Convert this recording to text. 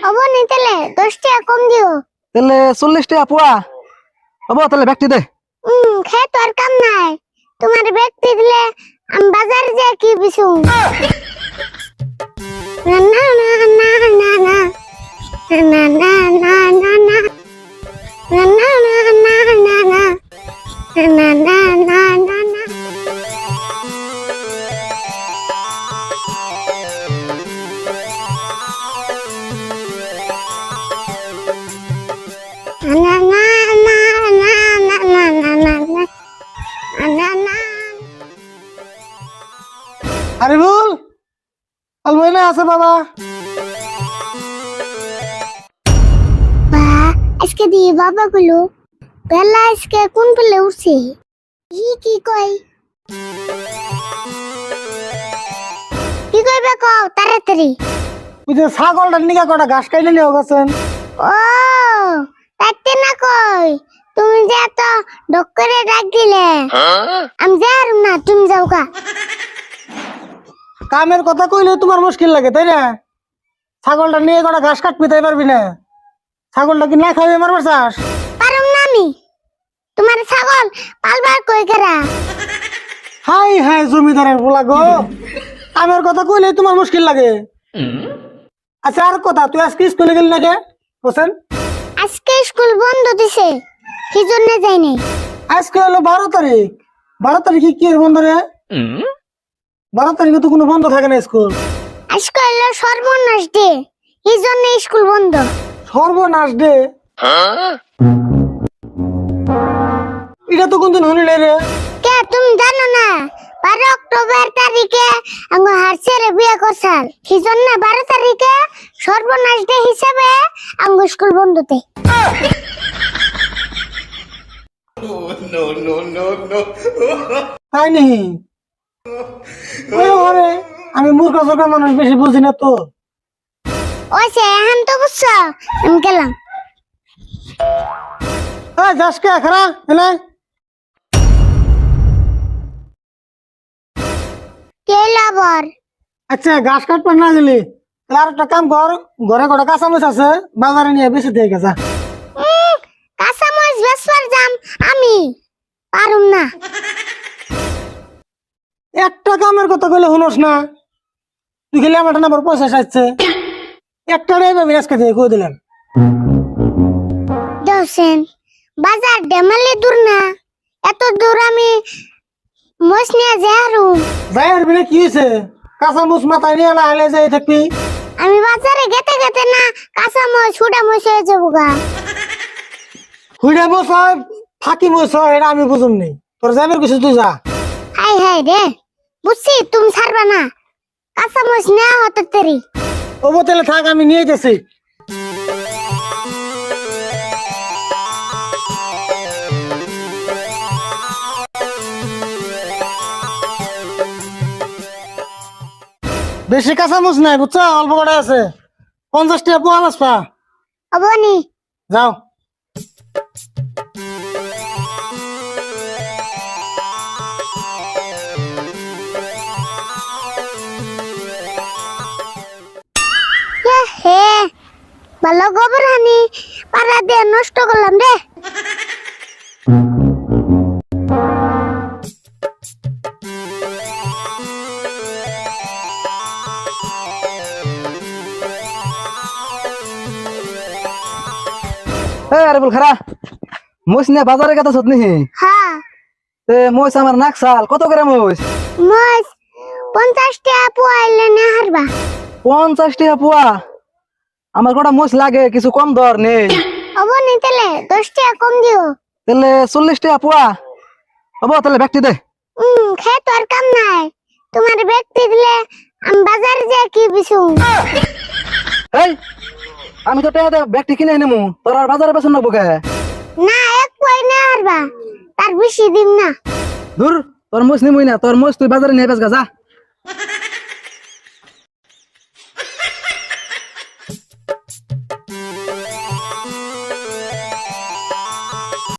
হবো নি তাহলে 10 টাকা কম দিও। তাহলে 40 টাকা পোয়া হবো, তাহলে ব্যক্তি দে। খেয়ে তো আর কাম নাই, তোমার ব্যক্তি দিলে আমি বাজারে যাই কি বিছু। না না না না না না না না না না না না না না না না na na na na na na na na na na na na na na na Ariful আলমাইনা আছে বাবা। বা আজকে দিয়ে বাবা গুলো বেলা আজকে কোন বেলে উঠছে কি কই কইবে কও তাড়াতাড়ি। ওই যে ছাগলটার নিগা কটা ঘাস খাইলে নিয়ে গেছেন। ও তাইতে না কই তুমি যে এত ডক করে ডাক দিলে আমি যাইম না, তুমি যাও গা। কামের কথা কইলে তোমার মুশকিল লাগে তাই না? ছাগলটা নিয়ে কটা ঘাস কাটবি তাই পারবি না? ছাগলটা কি না খাইবে মারবার চাস? পারুম না আমি, তোমার ছাগল পালবার কই গেরা। হাই হাই জমিদারের বলা গো, কামের কথা কইলে তোমার মুশকিল লাগে। আচ্ছা আর কথা, তুই আজকে স্কুলে গেলি না কে হোসেন? আজকে স্কুল বন্ধ দিছে, কি জন্য যাইনি। আজকে হলো 12 তারিখ। 12 তারিখে কি বন্ধ রে? 12 তারিখে তো কোনো বন্ধ থাকে না স্কুল। আজকে হলো সর্বনাশ ডে, এই জন্য স্কুল বন্ধ। সর্বনাশ ডে? এটা তো কোনদিন হলি নাই রে। কে তুমি জানো না 12 অক্টোবর তারিখে আমার হারছেরে বিয়ে করছাল, কি জন্য 12 তারিখে সর্বনাশ ডে হিসেবে আমার স্কুল বন্ধতে। তাই নি? আমি মূর্খ সরকার মানুষ, বেশি বুঝি না তো। ওইসে এখন তো বুঝছো, আমি গেলাম। যাস কে খারা এনে? কে লাবর? আচ্ছা ঘাস কাটবার না গেলি তাহলে আর একটা কাম কর, ঘরে কটা কাঁচামরিচ আছে বাজারে নিয়ে বেশি দিয়ে গেছা। কাঁচামরিচ বেচবার যাম আমি, পারুম না। একটা কামের কথা কইলে শুনোস না, তুই খেলে আমার নাম্বার পয়সা চাইছে একটা রে আমি আজকে দিয়ে কই দিলাম। দোসেন বাজার ডেমালি দূর না, এত দূর আমি মোষ নিয়ে যাই। যাই আর বিনে কি হয়েছে? কাঁচামরিচ মাথায় নিয়ে লাইলে যাই থাকবি। আমি বাজারে গেতে গেতে না কাঁচামরিচ ছুটা মরিচ হয়ে যাবো গা। হুইডা মোষ হয় ফাঁকি মোষ হয় এটা আমি বুঝুম নি, তোর যাবের কিছু তুই যা। হাই হাই রে, বুঝছি তুমি ছাড়বা না, কাঁচামরিচ নেওয়া হতো তেরি। ও বোতলে থাক, আমি নিয়ে গেছি। বেশি কাঁচামরিচ নাই বুঝছো, অল্প কটা আছে। 50 টাকা পোয়া বাসপা। অবনি যাও। হে ভালো গোবর হানি পাড়া দিয়ে নষ্ট করলাম রে। আরিফুল খারা, মোষ নিয়ে বাজারে গেতে সত নিহি? হ্যাঁ মোষ আমার নাকশাল কত করে মোষ? মোষ 50 টাকা পোয়াইলে না হারবা। 50 টাকা পোয়া? আমার কটা মোষ লাগে, কিছু কম দর নেই? অবনি তাহলে 10 টাকা কম দিও। তাহলে 40 টাকা পোয়া হবো, তাহলে ব্যক্তি দে। খেয়ে তো আর কাম নাই, তোমার ব্যক্তি দিলে আমি বাজারে যাই কি বিছু। এই আমি তো টাকা ব্যক্তি কিনে নেবো, তোর আর বাজারে বেসন নেবো কে? না এক পয় না হারবা, তার বেশি দিন না। দূর, তোর মোষ নিবই না, তোর মোষ তুই বাজারে নিয়ে বেচ গা যা।